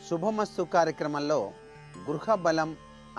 శుభమస్తు కార్యక్రమంలో గృహ బలం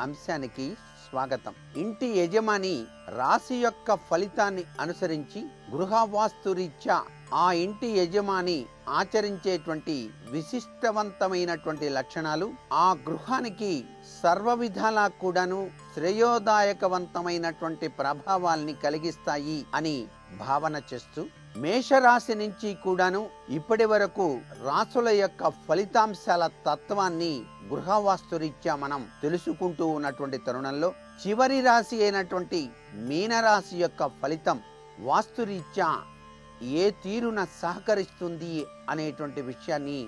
అంశానికి స్వాగతం. ఇంటి యజమాని రాశి యొక్క ఫలితాన్ని అనుసరించి గృహవాస్తు రీత్యా ఆ ఇంటి యజమాని ఆచరించేటువంటి విశిష్టవంతమైనటువంటి లక్షణాలు ఆ గృహానికి సర్వ విధాలా కూడాను శ్రేయోదాయకవంతమైనటువంటి ప్రభావాల్ని కలిగిస్తాయి అని భావన చేస్తూ మేషరాశి నుంచి కూడాను ఇప్పటి వరకు రాసుల యొక్క ఫలితాంశాల తత్వాన్ని గృహవాస్తురీత్యా మనం తెలుసుకుంటూ ఉన్నటువంటి తరుణంలో చివరి రాశి అయినటువంటి మీనరాశి యొక్క ఫలితం వాస్తురీత్యా ఏ తీరున సహకరిస్తుంది అనేటువంటి విషయాన్ని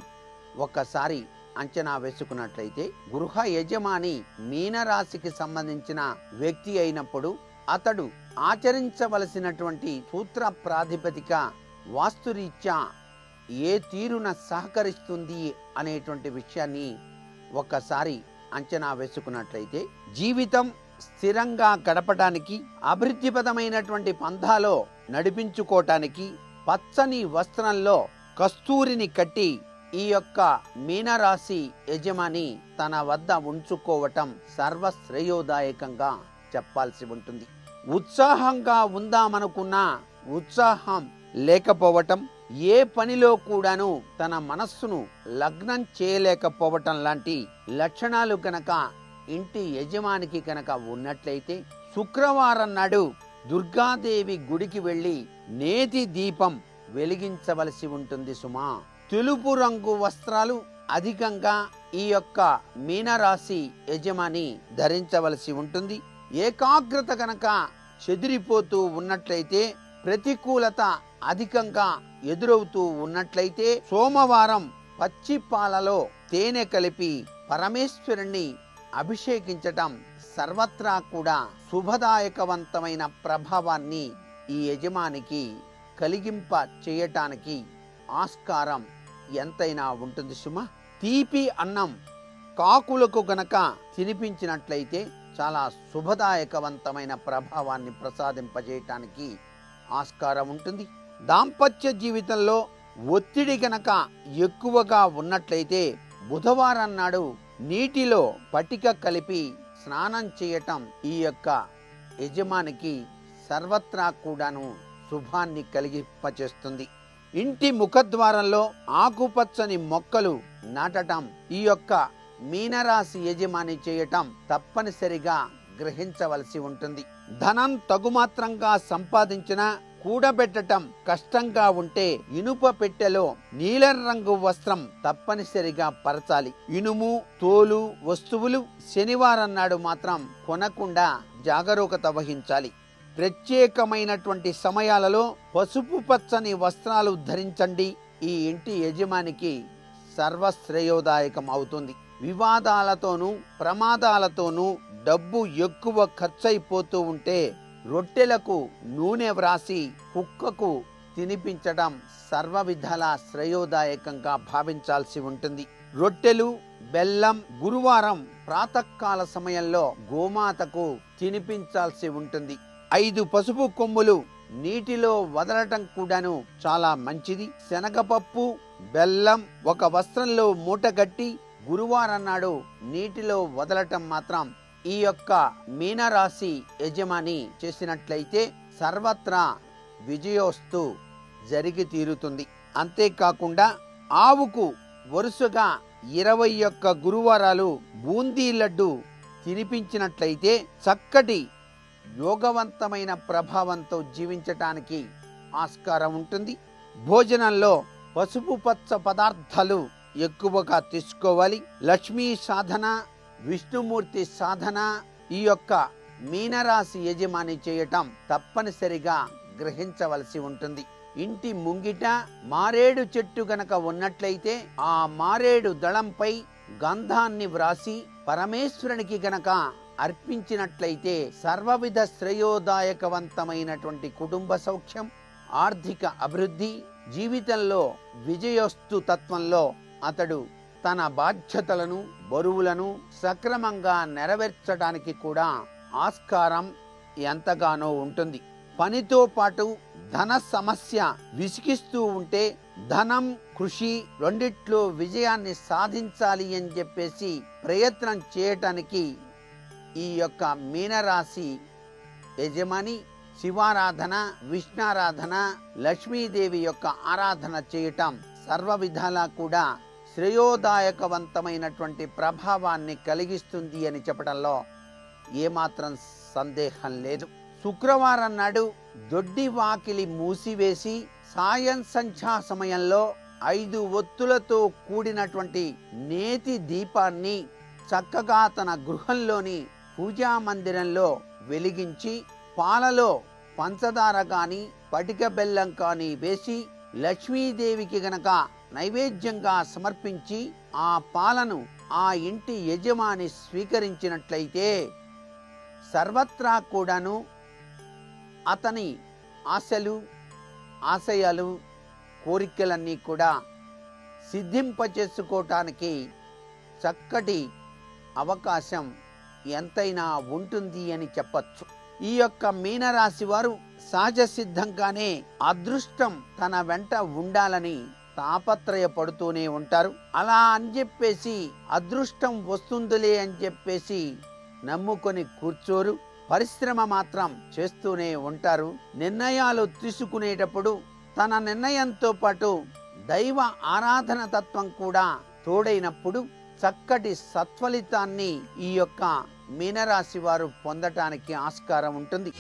ఒక్కసారి అంచనా వేసుకున్నట్లయితే గృహ యజమాని మీనరాశికి సంబంధించిన వ్యక్తి అయినప్పుడు అతడు ఆచరించవలసినటువంటి సూత్ర ప్రాతిపదిక వాస్తురీత్యా ఏ తీరున సహకరిస్తుంది అనేటువంటి విషయాన్ని ఒక్కసారి అంచనా వేసుకున్నట్లయితే జీవితం స్థిరంగా గడపడానికి అభివృద్ధిపదమైనటువంటి పంథాలో నడిపించుకోవటానికి పచ్చని వస్త్రంలో కస్తూరిని కట్టి ఈ యొక్క మీనరాశి యజమాని తన వద్ద ఉంచుకోవటం సర్వశ్రేయోదాయకంగా చెప్పాల్సి ఉంటుంది. ఉత్సాహంగా ఉందామనుకున్నా ఉత్సాహం లేకపోవటం, ఏ పనిలో కూడాను తన మనస్సును లగ్నం చేయలేకపోవటం లాంటి లక్షణాలు కనుక ఇంటి యజమానికి కనుక ఉన్నట్లయితే శుక్రవారం నాడు దుర్గాదేవి గుడికి వెళ్లి నేతి దీపం వెలిగించవలసి ఉంటుంది సుమా. తెలుపు రంగు వస్త్రాలు అధికంగా ఈ యొక్క మీనరాశి యజమాని ధరించవలసి ఉంటుంది. ఏకాగ్రత కనుక చెదిరిపోతూ ఉన్నట్లయితే, ప్రతికూలత అధికంగా ఎదురవుతూ ఉన్నట్లయితే సోమవారం పచ్చి పాలలో తేనె కలిపి పరమేశ్వరుణ్ణి అభిషేకించటం సర్వత్రా కూడా శుభదాయకవంతమైన ప్రభావాన్ని ఈ యజమానికి కలిగింప చేయటానికి ఆస్కారం ఎంతైనా ఉంటుంది సుమా. తీపి అన్నం కాకులకు గనక తినిపించినట్లయితే చాలా శుభదాయకవంతమైన ప్రభావాన్ని ప్రసాదింపజేయటానికి ఆస్కారం ఉంటుంది. దాంపత్య జీవితంలో ఒత్తిడి గనక ఎక్కువగా ఉన్నట్లయితే బుధవారం నాడు నీటిలో పటిక కలిపి స్నానం చేయటం ఈ యొక్క యజమానికి సర్వత్రా కూడాను శుభాన్ని కలిగింపచేస్తుంది. ఇంటి ముఖద్వారంలో ఆకుపచ్చని మొక్కలు నాటటం ఈ యొక్క మీనరాశి యజమాని చేయటం తప్పనిసరిగా గ్రహించవలసి ఉంటుంది. ధనం తగుమాత్రంగా సంపాదించిన కూడబెట్టటం కష్టంగా ఉంటే ఇనుప పెట్టెలో నీలం రంగు వస్త్రం తప్పనిసరిగా పరచాలి. ఇనుము, తోలు వస్తువులు శనివారం నాడు మాత్రం కొనకుండా జాగరూకత వహించాలి. ప్రత్యేకమైనటువంటి సమయాలలో పసుపు పచ్చని వస్త్రాలు ధరించండి. ఈ ఇంటి యజమానికి సర్వశ్రేయోదాయకం అవుతుంది. వివాదాలతోనూ ప్రమాదాలతోనూ డబ్బు ఎక్కువ ఖర్చయిపోతూ ఉంటే రొట్టెలకు నూనె వ్రాసి కుక్కకు తినిపించడం సర్వ విధాల శ్రేయోదాయకంగా భావించాల్సి ఉంటుంది. రొట్టెలు, బెల్లం గురువారం ప్రాతకాల సమయంలో గోమాతకు తినిపించాల్సి ఉంటుంది. 5 పసుపు కొమ్ములు నీటిలో వదలటం కూడాను చాలా మంచిది. శనగపప్పు, బెల్లం ఒక వస్త్రంలో మూటగట్టి గురువారం నాడు నీటిలో వదలటం మాత్రం ఈ యొక్క మీనరాశి యజమాని చేసినట్లయితే సర్వత్రా విజయోస్తు జరిగి తీరుతుంది. అంతేకాకుండా ఆవుకు వరుసగా 21 గురువారాలు బూందీ లడ్డు తినిపించినట్లయితే చక్కటి యోగవంతమైన ప్రభావంతో జీవించటానికి ఆస్కారం ఉంటుంది. భోజనంలో పసుపు పచ్చ పదార్థాలు ఎక్కువగా తీసుకోవాలి. లక్ష్మీ సాధన, విష్ణుమూర్తి సాధన ఈ యొక్క మీనరాశి యజమాని చేయటం తప్పనిసరిగా గ్రహించవలసి ఉంటుంది. ఇంటి ముంగిట మారేడు చెట్టు గనక ఉన్నట్లయితే ఆ మారేడు దళంపై గంధాన్ని వ్రాసి పరమేశ్వరునికి గనక అర్పించినట్లయితే సర్వవిధ శ్రేయోదాయకవంతమైనటువంటి కుటుంబ సౌఖ్యం, ఆర్థిక అభివృద్ధి, జీవితంలో విజయోస్తు తత్వంలో అతడు తన బాధ్యతలను, బరువులను సక్రమంగా నెరవేర్చడానికి కూడా ఆస్కారం ఎంతగానో ఉంటుంది. పనితో పాటు ధన సమస్య విసిగిస్తూ ఉంటే ధనం కృషి రెండిట్లో విజయాన్ని సాధించాలి అని చెప్పేసి ప్రయత్నం చేయటానికి ఈ యొక్క మీనరాశి యజమాని శివారాధన, విష్ణారాధన, లక్ష్మీదేవి యొక్క ఆరాధన చేయటం సర్వ విధాలా కూడా శ్రేయోదాయకవంతమైనటువంటి ప్రభావాన్ని కలిగిస్తుంది అని చెప్పడంలో ఏమాత్రం సందేహం లేదు. శుక్రవారం నాడు దొడ్డి వాకిలి మూసివేసి సాయం సంధ్యా సమయంలో 5 ఒత్తులతో కూడినటువంటి నేతి దీపాన్ని చక్కగా తన గృహంలోని పూజా మందిరంలో వెలిగించి పాలలో పంచదార గాని పటిక బెల్లం కానీ వేసి లక్ష్మీదేవికి గనక నైవేద్యంగా సమర్పించి ఆ పాలను ఆ ఇంటి యజమాని స్వీకరించినట్లయితే సర్వత్రా కూడాను అతని ఆశలు, ఆశయాలు, కోరికలన్నీ కూడా సిద్ధింపచేసుకోవటానికి చక్కటి అవకాశం ఎంతైనా ఉంటుంది అని చెప్పచ్చు. ఈ యొక్క మీనరాశి వారు సహజ సిద్ధంగానే అదృష్టం తన వెంట ఉండాలని తాపత్రయపడుతూనే ఉంటారు. అలా అని చెప్పేసి అదృష్టం వస్తుందిలే అని చెప్పేసి నమ్ముకొని కూర్చోరు. పరిశ్రమ మాత్రం చేస్తూనే ఉంటారు. నిర్ణయాలు తీసుకునేటప్పుడు తన నిర్ణయంతో పాటు దైవ ఆరాధన తత్వం కూడా తోడైనప్పుడు చక్కటి సత్ఫలితాన్ని ఈ యొక్క మీనరాశి వారు పొందటానికి ఆస్కారం ఉంటుంది.